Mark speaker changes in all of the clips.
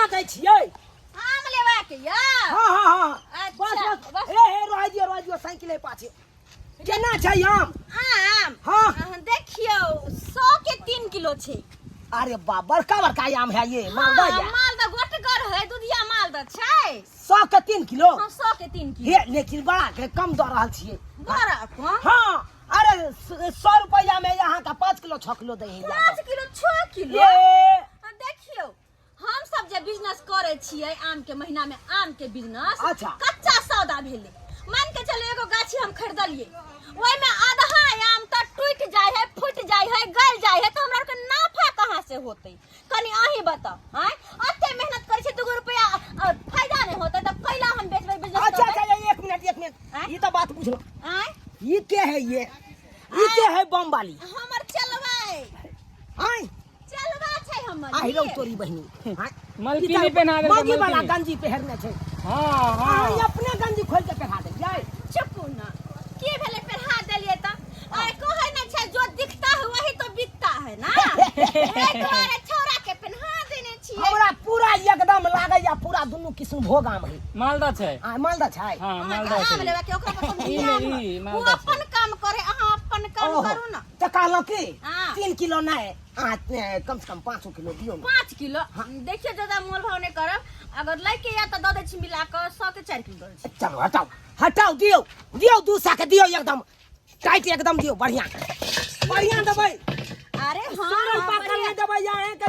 Speaker 1: कहाँ गई छियै?
Speaker 2: आम लेवा के या
Speaker 1: हाँ हाँ हाँ
Speaker 2: अच्छा,
Speaker 1: बस ए रह दियो साइकिल पाछे केना छै आम?
Speaker 2: आम
Speaker 1: हाँ
Speaker 2: देखियो 100 के 3 किलो छै।
Speaker 1: अरे बा बड़का बड़का आम है ये मालदह
Speaker 2: हाँ,
Speaker 1: ये
Speaker 2: मालदह गोटगर है दुधिया मालदह छै
Speaker 1: 100 के 3 किलो।
Speaker 2: हाँ 100 के 3 किलो
Speaker 1: हे लेकिन बड़ा के कम दऽ रहल छियै।
Speaker 2: बड़ा कम
Speaker 1: हाँ अरे 100 रुपया में यहाँ का 5 किलो 6 किलो दे
Speaker 2: 5 किलो 6 किलो
Speaker 1: ये
Speaker 2: देखियो हम सब जे बिजनेस करे छियै आम के महीना में आम के बिजनेस
Speaker 1: अच्छा।
Speaker 2: कच्चा सौदा भेले मान के चलो एगो गाछी हम खरीदलिए ओइ में आधा आम त टूट जाय है फूट जाय है गल जाय है तो हमरा के नाफा कहां से होतै कनी अही बताओ हैं अते मेहनत करे छै 2 रुपया फायदा नहीं होतै त कैला हम बेचबै बिजनेस।
Speaker 1: अच्छा अच्छा एक मिनट ये तो बात पूछ लो
Speaker 2: हैं
Speaker 1: ये क्या है ये क्या है बम वाली
Speaker 2: हमर चलबै
Speaker 1: आई
Speaker 2: चलबा छै हमर
Speaker 1: आई रो तोरी बहिनी
Speaker 3: मलकिनी पहना दे
Speaker 1: मौगी वाला गंजी पहनने छै।
Speaker 3: हां हां
Speaker 1: आई अपने गंजी खोल के पहना दे जाय
Speaker 2: चुप ना के भेले पहना देलिए त आ कहे न छै जो दिखता है वही तो बिकता है ना एक बार छोरा के पहना देने छिए
Speaker 1: हमरा पूरा एकदम लागे या पूरा दुनु किस्म भोग आम है।
Speaker 3: मालदा छै।
Speaker 1: आ मालदा छै
Speaker 3: हां मालदा छै।
Speaker 2: आम लेवा के ओकरा पर
Speaker 3: ई
Speaker 2: समझिए
Speaker 3: मालदा
Speaker 2: वो अपन काम करे अहाँ अपन काम करू ना
Speaker 1: तो कहलो की
Speaker 2: हाँ।
Speaker 1: 3 किलो नहीं कम से कम 500 किलो दियो ना।
Speaker 2: 5 किलो देखिए ज्यादा मोल भाव नहीं करब अगर लेके या त द दे छी मिला के 100 के 4 किलो दे छी।
Speaker 1: चलो हटाओ हटाओ दियो 200 के दियो एकदम टाइट एकदम दियो बढ़िया देबै।
Speaker 2: अरे
Speaker 1: सरल
Speaker 2: हां
Speaker 1: पाकल नहीं देबै यहाँ के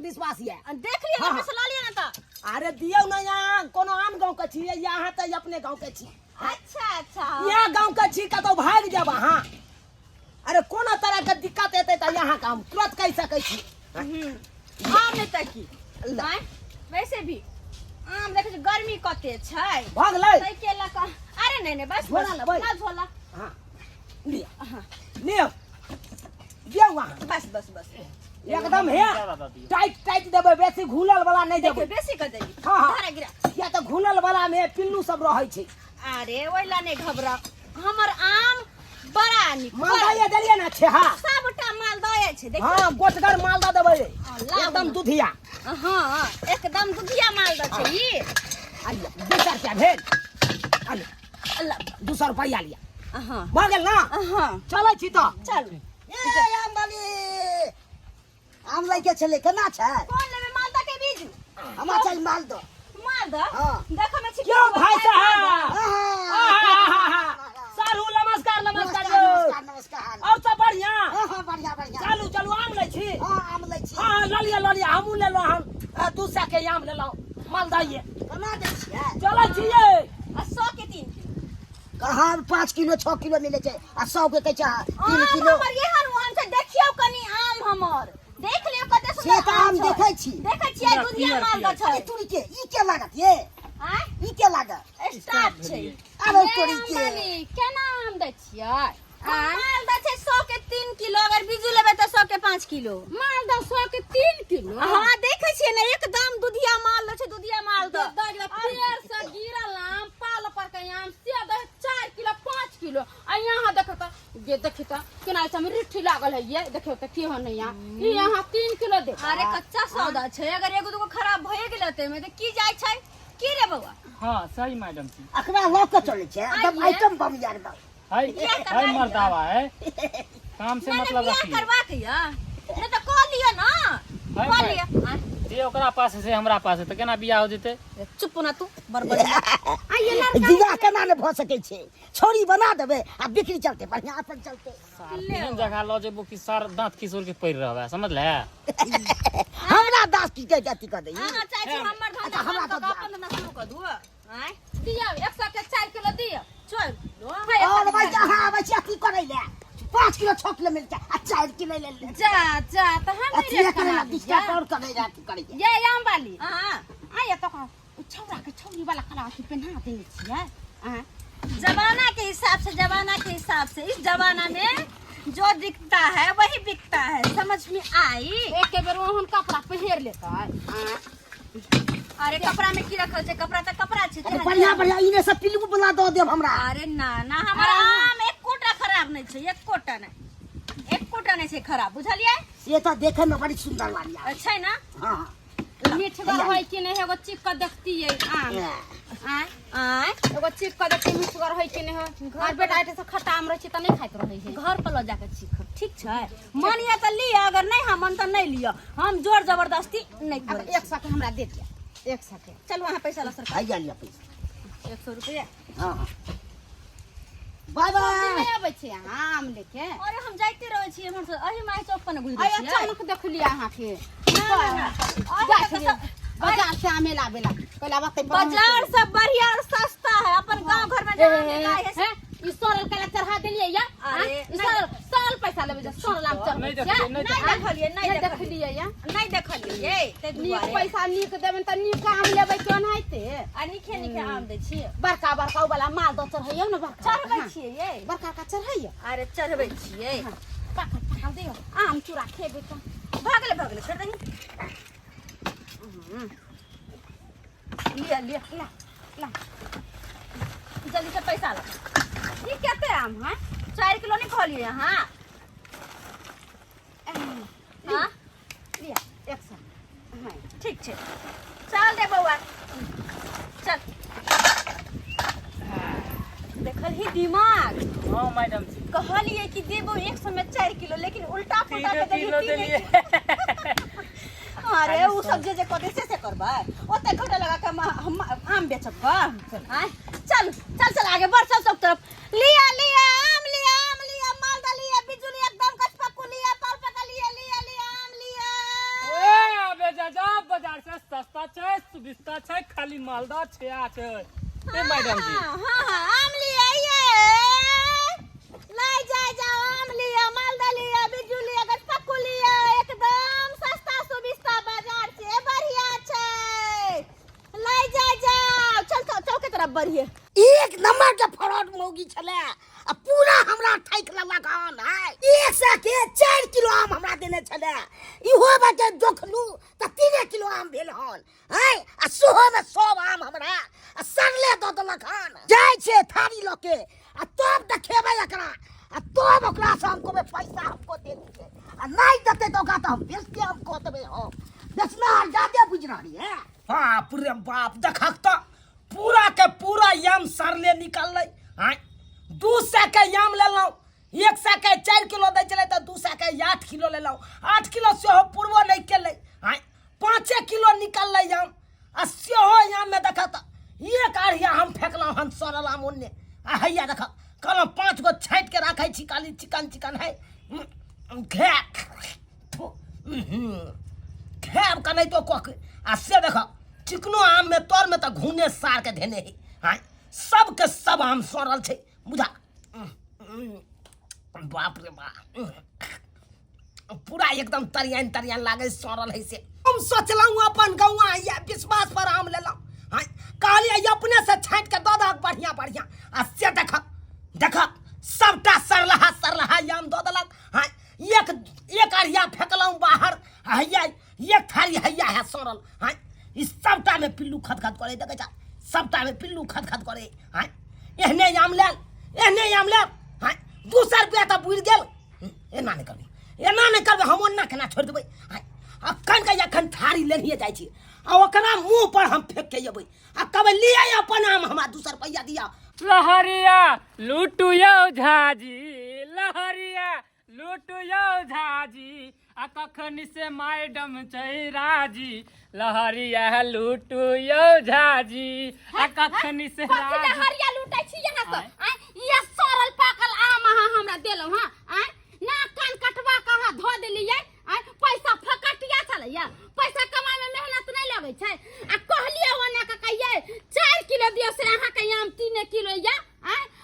Speaker 1: विश्वास ये
Speaker 2: देख लिए ना
Speaker 1: हाँ।
Speaker 2: फिसला लिए ना त
Speaker 1: अरे दियो ना यहाँ कोनो आम गांव के छी यहाँ त अपने गांव के छी
Speaker 2: अच्छा अच्छा
Speaker 1: यहाँ गांव के छी कतो भाग जाब हाँ। अरे कोनो तरह के दिक्कत हेतै त यहाँ काम तुरंत कह सकै छी।
Speaker 2: आम नहीं तक की नहीं वैसे भी आम देखे छी गर्मी कते छै
Speaker 1: भाग ले
Speaker 2: तै के लका अरे नहीं बस
Speaker 1: झोला लेबै?
Speaker 2: ना झोला
Speaker 1: हाँ लियो
Speaker 2: हाँ,
Speaker 1: लियो दियो वहाँ
Speaker 2: बस
Speaker 1: एकदम है टाइट देबै बेसी घुलल वाला नहीं
Speaker 2: देखिए
Speaker 1: देबै।
Speaker 2: बेसी कर देली
Speaker 1: हाँ, हाँ।
Speaker 2: धारा गिरा
Speaker 1: या तो घुलल वाला में पिल्लू सब रहै छै।
Speaker 2: अरे ओइला नहीं घबरा हमर आम बड़ा निक
Speaker 1: मालदह ये देलिए ना छे हाँ
Speaker 2: सबटा माल दए छै देखिए
Speaker 1: हाँ गोटगर मालदह देबै
Speaker 2: लाउ
Speaker 1: एकदम
Speaker 2: ना।
Speaker 1: दुधिया
Speaker 2: हाँ एकदम दुधिया माल द छै ई
Speaker 1: आलिया 200 रुपया भेल आलिया
Speaker 2: अल्लाह
Speaker 1: 200 रुपया लिया
Speaker 2: हाँ
Speaker 1: भऽ गेल ना
Speaker 2: हाँ
Speaker 1: चलै छी तो
Speaker 2: चल
Speaker 1: ए आम वाली आम लइके चले केना छै
Speaker 2: कौन लेबे मालदा के बीज
Speaker 1: हमरा चाही मालदह।
Speaker 2: मालदा
Speaker 1: हाँ।
Speaker 2: देखो में छी
Speaker 1: क्यों भाई साहब सारू नमस्कार
Speaker 4: नमस्कार
Speaker 1: और सब बढ़िया
Speaker 4: बढ़िया
Speaker 1: चलू आम लै छी।
Speaker 4: आम लै छी
Speaker 1: हाँ ललिया हमू ले लो हम 200 के आम ले लो मालदह ये
Speaker 4: केना दै छियै
Speaker 1: चलै छियै
Speaker 2: 100 के 3 किलो
Speaker 4: कहाँ 5 किलो 6 किलो मिले छै आ 100 के कहै छै 3
Speaker 2: आम
Speaker 4: किलो
Speaker 2: हमर एहन ओहन छै देखियो कनी आम हमर देख लियो कते
Speaker 4: से
Speaker 2: सुंदर
Speaker 4: तऽ आम
Speaker 2: छै।
Speaker 4: देखै छी
Speaker 2: देखै छियै दुधिया मालदा छै
Speaker 4: अरे तोरी के ई के लागत ये
Speaker 2: आय
Speaker 4: ई के लागत
Speaker 2: स्टाफ छै
Speaker 4: अरे तोरी के
Speaker 2: अंबानी केना आम दै छियै मालदा छै 100 के 3 किलो अगर बीजू लेबै त 100 के 5 किलो मालदा 100 के 3 किलो हां देखै छियै ने एकदम दुधिया माल छै दुधिया माल द पेड़ से गिरल आम पाल पर के आम से दे 4 किलो 5 किलो आ यहां देखो त ये देखि त केना छै रिठी लागल है ये देखियो त की हो नहीं ई यहां 3 किलो दे अरे कच्चा सौदा छै अगर एगो दुगो खराब भए गेल त में त की जाय छै की रे बउआ
Speaker 3: हां सही मैडम जी।
Speaker 4: अखरा लऽ के चलै छै एकदम आइटम बम यार बा
Speaker 3: है मर्दावा है काम से मतलब रखिए
Speaker 2: करवा के या नहीं तो कह लियो ना कह लियो
Speaker 3: जे ओकरा पास है से हमरा पास है तो केना बियाह हो जेते।
Speaker 2: चुप ना तू बरबर आइए लड़का
Speaker 4: जिया केना ने भऽ सकै छै छोरी बना देबै आ बिक्री चलते बढ़िया अपन चलते
Speaker 3: एहन जगह ल जेबो कि सर दांत किशोर के पैर रहबे समझ ले
Speaker 4: हमरा दास की के जाति कर दै
Speaker 2: हां चाहे छी हमर धंधा हमरा तो अपन धंधा शुरू कर दू आय दिया 100 के 4 किलो दिया छोड़ लो
Speaker 4: और भाई हां बच्चा की करे ले 5 किलो 6 किलो मिलता आ 4 किलो ले ले
Speaker 2: जा तो हम नहीं
Speaker 4: अतिया करे दिस्ता और करे रात करे
Speaker 2: ये आम वाली हां आया तो छौरा के छौरी वाला कला की पहना दे छियै हां जमाना के हिसाब से इस जमाना में जो दिखता है वही बिकता है समझ में आई एक के बेर ओहन कपड़ा पहिर लेता है अरे कपड़ा में की रखल छै कपड़ा त कपड़ा छै
Speaker 4: बढ़िया बढ़िया इने सब पिल्लू बना दो देब हमरा
Speaker 2: अरे ना हमरा आम एक कोटा खराब नहीं छै एक कोटा नहीं छै खराब बुझलियै
Speaker 4: ये तो देखे में बड़ी सुंदर वाली
Speaker 2: छै ना
Speaker 4: हां
Speaker 2: मीठगर होय कि नहीं एगो चिप के देखती है आम आय एगो चिप के देखती मीठगर होय कि नहीं हो और बेटा ऐसे खट्टा आम रहे त नहीं खाइत रहे है घर पर ल जाके चिख ठीक छै मन है त लिया अगर नहीं हम मन त नहीं लिया हम जोर जबरदस्ती नहीं
Speaker 4: अब
Speaker 2: करे
Speaker 4: 100 के हमरा दे दिया 100 के
Speaker 2: चल वहां पैसा ला सरकार
Speaker 1: आइया लिया पैसा
Speaker 2: 100 रुपया
Speaker 1: हां बाय बाय
Speaker 2: नहीं आबै छै आम लेके अरे हम जाइते रहै छी हमर से अही माय चौक पर न घुरि छी अचानक देखलिए अहाँ के
Speaker 4: बाजार से आमे लाबेला कहला बात
Speaker 2: बाजार से बढ़िया और सस्ता है अपन गांव घर में जहां मिलाय है
Speaker 4: ई सरल के चढ़ा देलिए या
Speaker 2: अरे
Speaker 4: सरल पैसा लेबे जे सरल आम चढ़
Speaker 3: नहीं देखलिए
Speaker 2: नहीं देखलिए या नहीं देखलिए ते
Speaker 4: नीक पैसा नीक देबे त नीक आम लेबे क्यों नाइते
Speaker 2: आ नीके आम दे छी
Speaker 4: बड़का बड़का वाला माल दो चढ़ैयो न बड़का
Speaker 2: चढ़बै छियै ये
Speaker 4: बड़का का चढ़ैयो
Speaker 2: अरे चढ़बै छियै
Speaker 4: पका दियो
Speaker 2: आम चूड़ा खेबे त भागले छोड़ दही लिया ला जल्दी से पैसा ला ये कहते आम है 4 किलो नहीं खोलिए यहाँ हाँ
Speaker 4: लिया 100 हां
Speaker 2: ठीक है चल दे बउआ चल देखल ही दिमाग
Speaker 3: हां मैडम जी
Speaker 2: कहलिए कि देबो 100 में 4 किलो लेकिन उल्टा पुल्टा के
Speaker 3: किलो
Speaker 2: देली
Speaker 3: देलिए
Speaker 2: अरे उ सब जे कते से करबा ओते घटा लगा के हम आम बेचब का हां चल आगे बढ़ सब तरफ लिया आम लिया मालदा लिया बिजुली एकदम कचपक्कू लिया पाल पका लिया आम लिया
Speaker 3: ए अबे जा बाजार से सस्ता छै सुविस्ता छै खाली मालदा छै आ छै ए मैडम जी
Speaker 2: हां आम लिया ये लाई जाओ आम लिया मालदा लिया बिजुली कचपक्कू लिया एकदम सस्ता सुविस्ता बाजार से बढ़िया छै लाई जाओ चल चौक के तरफ बढ़िए
Speaker 4: एक नंबर के फ्रॉड मौगी छले आ पूरा हमरा ठैक लेलक हन है 100 के 4 किलो आम हमरा देने छले इहो बाटे जोखलू त 3 किलो आम भेल हन है आ सोहो में सब आम हमरा आ सरले द देलक हन जाय छे थारी लके आ तब देखेबे एकरा आ तब ओकरा से हमको में पैसा हमको दे दीजिए आ नहीं देते तो का हम बेच के हम को देबे हो बेचना ज्यादा बुझ रही है
Speaker 1: बाप रे बाप देखक त पूरा के पूरा याम सरले निकललै हां 200 के याम लेलौ 100 के 4 किलो दै चले त 200 के 8 किलो लेलौ 8 किलो से हो पूर्वो नहीं केलै हां 5 किलो निकललै याम आ सेहो याम में देखत एक आढ़िया हम फेकलौ हन सरल आम ओन्ने आ हैया देख कहलौ 5 गो छांट के राखै छी काली चिकन है घे खेब का नहीं तो कोक आ से देख चिकनो आम में तोर में तो घूने सार के धेने है हां सब के सब आम सड़ल छै बुझा बाप रे बाप पूरा एकदम तरियान लागे सड़ल है से हम सोचलहु अपन गौवा या विश्वास पर आम लेलौ हां कहलिए अपने से छांट के दऽ दहक बढ़िया आ से देख सबटा सरलहा आम दऽ देलक हां एक आढ़िया फेकलौ बाहर हैया एक थारी हैया है सड़ल हां इस सबटा में पिल्लू खदखद करे देखे जा सबटा में पिल्लू खदखद करे हां एहने आम ले हां 200 रुपया त बुझ गेल एना नहीं करबे हम ओन्ना केना छोड़ देबै हां अखन के अखन थारी लेनिए जाइ छी आ ओकरा मुंह पर हम फेंक के जेबै आ कहबै लिया अपन आम हमरा 200 रुपया दिया
Speaker 3: लहरिया लूटू यो झाजी लहरिया लूटू यो झाजी आ कखनी से मैडम छै राजी लहरिया लूटू यो झाजी आ कखनी से राजी
Speaker 2: लहरिया लूटै छी यहाँ से ये सरल पाकल आम अहाँ हमरा देलौ हां ना कान कटवा कहाँ धो देलियै पैसा फकटिया चलैया पैसा कमाए में मेहनत नहीं लगे छै आ कहलिए ओना के कहिए 4 किलो दियो से अहाँ के आम 3 किलो या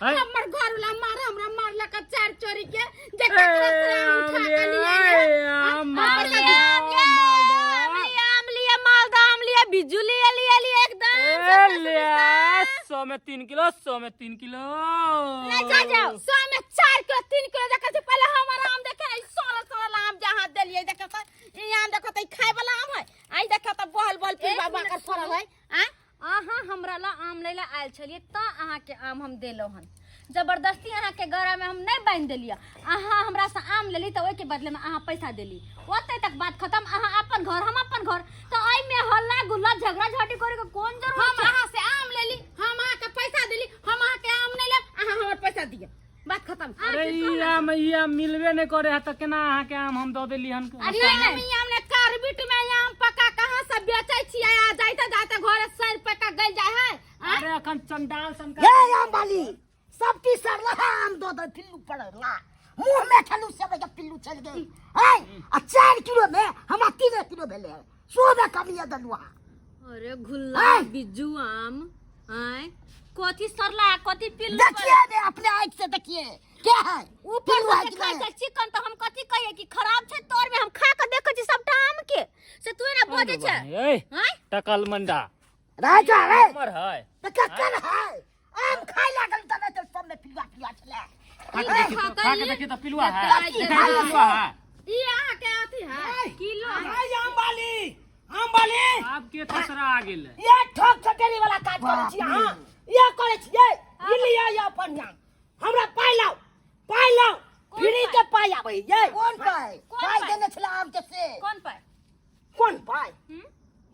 Speaker 2: हमर घर वाला हमरा मारला का 4 चोरी के जे ककरा से उठा के लिए आम लिया मालदा आम लिया बिजुली लिया एकदम
Speaker 3: 100 में 3 किलो 100 में 3 किलो
Speaker 2: ले जाओ 100 में 4 किलो 3 किलो देखे से पहले हमारा आम देखे सरल आम जहां देलिए देखे त ई आम देखे त खाए वाला आम है आई देखे त बहल पिलवा बाकर फरल है अहाँ हमरा ला आम लैला आयल छलिए त अहाँ के आम हम देलो हन जबरदस्ती अहाँ के गरा में हम नहीं बांध देलिए अहाँ हमरा से आम लेली तो ओके बदले में अहाँ पैसा देली ओते तक बात खत्म अहाँ अपन घर हम अपन घर तो आई में हल्ला गुल्ला झगड़ा झाटी करे के कौन जरूरत
Speaker 5: हम अहाँ से आम लेली हम अहाँ के पैसा देली हम अहाँ के आम नहीं लेब अहाँ हमर पैसा दिया बात खत्म।
Speaker 3: अरे ई आम मिलबे नहीं करे है तो केना अहाँ के आम हम दो देली हन
Speaker 5: अरे आम ने कारबिट में आम पका कहां से बेचै छी आ जाइते जाते घर 100 रुपया का गल जाय है।
Speaker 3: अरे अखन चंडाल सन
Speaker 4: ये आम वाली सब की सरला आम दो पिल्लू पड़ला मुंह में ठलू सब के पिल्लू चल गई है आ 4 किलो में हम 3 किलो भेले सोदा कमिया दलुआ।
Speaker 2: अरे गुल्ला बिज्जू आम आय कोथी सरला कोथी पिल्लू
Speaker 4: देखिए ने अपने आँख से देखिए क्या है
Speaker 2: ऊपर से खाइ छै चिकन तो हम कथी कहिए कि खराब छै तोर में हम खा के देखै छी सबटा आम के से तू ना बजे छै
Speaker 3: ए
Speaker 2: हैं
Speaker 3: टकल मंडा
Speaker 4: राजा है
Speaker 3: हमर है
Speaker 4: त ककर है आम खाइ लागल त नहीं तो सब में पिलुआ
Speaker 3: खा के देखी तो पिलुआ है पिलुआ है
Speaker 5: ई अहाँ के अथी है
Speaker 2: किलो
Speaker 1: आम वाली
Speaker 3: आपके थसरा आ गेल
Speaker 1: ये ठोक ठकेरी वाला काज करे छी हां ये करे छी ये लिया ये अपन आम हमरा पाइ लाओ फ्री के पाइ आबै ये
Speaker 4: कौन पाई देने छला आम के से
Speaker 2: कौन पाइ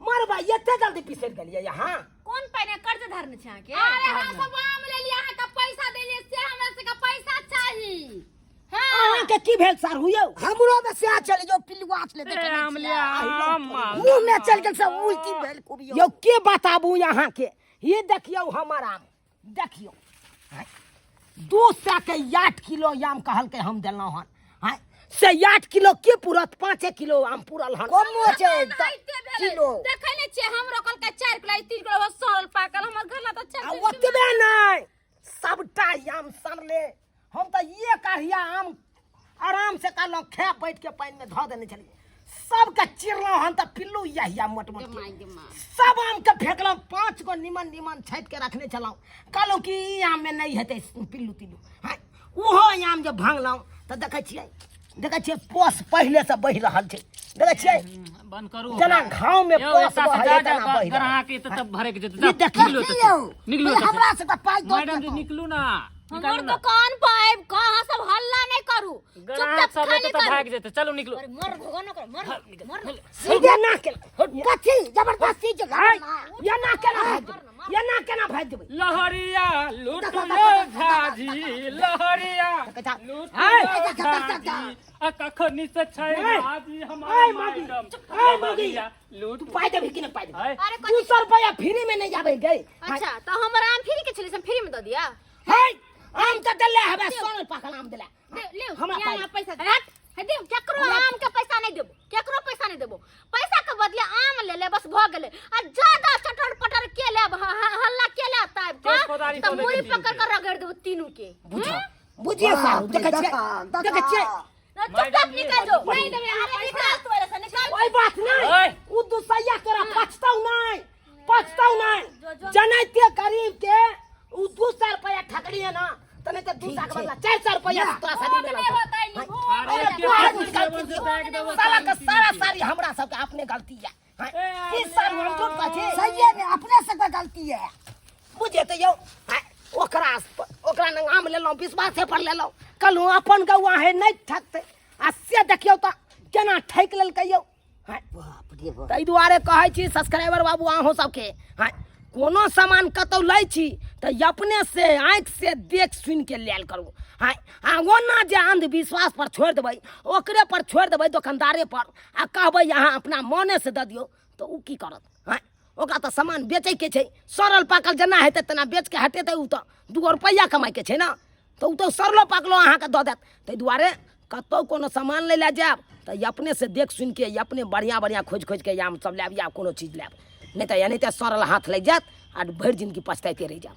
Speaker 1: मरबा एते जल्दी पिसर गेलिए यहां
Speaker 2: कौन पाइ ने कर्ज धरने छै के
Speaker 5: अरे हम सब आम लेली अहाँ के पैसा देलिए से हमरा से का पैसा चाहिए।
Speaker 1: अहाँ के की भेल सर हुयो
Speaker 4: हमरो में से आ चले जो पिलुआ ले देखे
Speaker 3: आम लिया आम माल
Speaker 4: मुंह में चल गल सब उल्टी भेल खूब
Speaker 1: यो के बताबू यहाँ के ये देखियो हमर आम देखियो 200 के 8 किलो आम कहल के हम देलौ हन हां से 8 किलो के पूरत 5 किलो आम पूरल हन
Speaker 4: कम हो छै किलो
Speaker 5: देखै नै छै हम रोकल के 4 किलो 3 किलो हो सरल पाकल हमर घर ला तो 4
Speaker 1: आ ओतबे नहीं सबटा आम सनले हम तो ये कहिया आम आराम से कहलौ खे बैठ के पानी में धो देने छलिए सबके चिरलौ हन त पिल्लू यहिया मोट सब आम के फेकलौ 5 गो निमन छाट के रखने चलौ कहलौ कि ई आम में नहीं हेतै पिल्लू हां ओहो आम जे भांगलौ त देखै छियै पोस पहले से बढ़ रहल छै देखै छियै
Speaker 3: बंद करू
Speaker 1: जना घाव में पोस बहै तना बढ़
Speaker 3: गरहा के त भरे के
Speaker 1: ये
Speaker 3: जत
Speaker 1: देखियो
Speaker 3: निकलो
Speaker 4: हमरा से त पाई दो
Speaker 3: मैडम जी निकलू ना
Speaker 2: हमर दुकान पाए कहां सब हल्ला नहीं करू
Speaker 3: ग्राहक सब तो भाग जेते चलो निकलो
Speaker 2: अरे मर भगवान कर मर
Speaker 1: सीधे ना के
Speaker 4: कथी जबरदस्ती के
Speaker 1: ये ना केना भाग देबै
Speaker 3: लहरिया लूटलो झाजी लहरिया लूटलो झाजी आ कखनी से छै झाजी हमार मैडम लूट
Speaker 1: पाई देबै कि नहीं पाई देबै
Speaker 2: अरे
Speaker 1: 200 रुपया फ्री में नहीं जाबै गई
Speaker 2: अच्छा तो हमर आम फ्री के छले से फ्री में दे दिया
Speaker 1: है आम त देले हबे सोनल पाकल आम देले
Speaker 2: ले
Speaker 1: हमरा
Speaker 2: यहाँ पैसा है दे केकरो आम के पैसा नहीं देबो केकरो पैसा नहीं देबो पैसा के बदले आम ले ले बस भ गेले आ ज्यादा चटर पटर के ले हल्ला के ले ताब तो मुड़ी पकड़ कर रगड़ देबो तीनों के
Speaker 1: बुझिए साहब देखै छियै
Speaker 2: चुपचाप निकल जो नहीं देबे अरे निकाल तू ऐसे से निकाल
Speaker 1: कोई बात नहीं उ दुसैया तोरा पछताऊ नहीं जनैते गरीब के उ 200 रुपया ठकड़ी है ना तने तो 200 के बदला 400 रुपया तोरा साली देला सारा सारी हमरा सब के अपने गलती है ई सर हम तो कहे
Speaker 4: सही में अपने से का गलती है
Speaker 1: बुझे तो यो ओकरा न आम लेलौ विश्वास पर लेलौ कहलू अपन गौआ है नहीं ठकते आ से देखियो त केना ठक लेलकै यो
Speaker 4: बाप रे बाप
Speaker 1: ताहि दुआरे कहै छी सब्सक्राइबर बाबू अहाँ सबके कोनो सामान कतौ लै छी तऽ अपने से आँख से देख सुन के लेल करू आ ओना जे अंधविश्वास पर छोड़ देबै ओकरे पर छोड़ देबै दुकानदारे पर आ कहबै यहाँ अपना मने से दऽ दियौ तऽ उ की करत ओकरा तऽ सामान बेचै के छै सरल पाकल जेना हेतै तेना बेच के हटेतै उ तऽ 2 रुपया कमाइ के छै ने तऽ उ तऽ सरलो पाकलो अहाँके दऽ देत ताहि दुआरे कतौ कोनो सामान लै लए जायब तऽ अपने से देख सुन के अपने बढ़िया खोज के आम सब लायब या कोनो चीज लायब नहीं तो यानी तो सरल हाथ लग जात आ भर जिंदगी पछताते रह जात।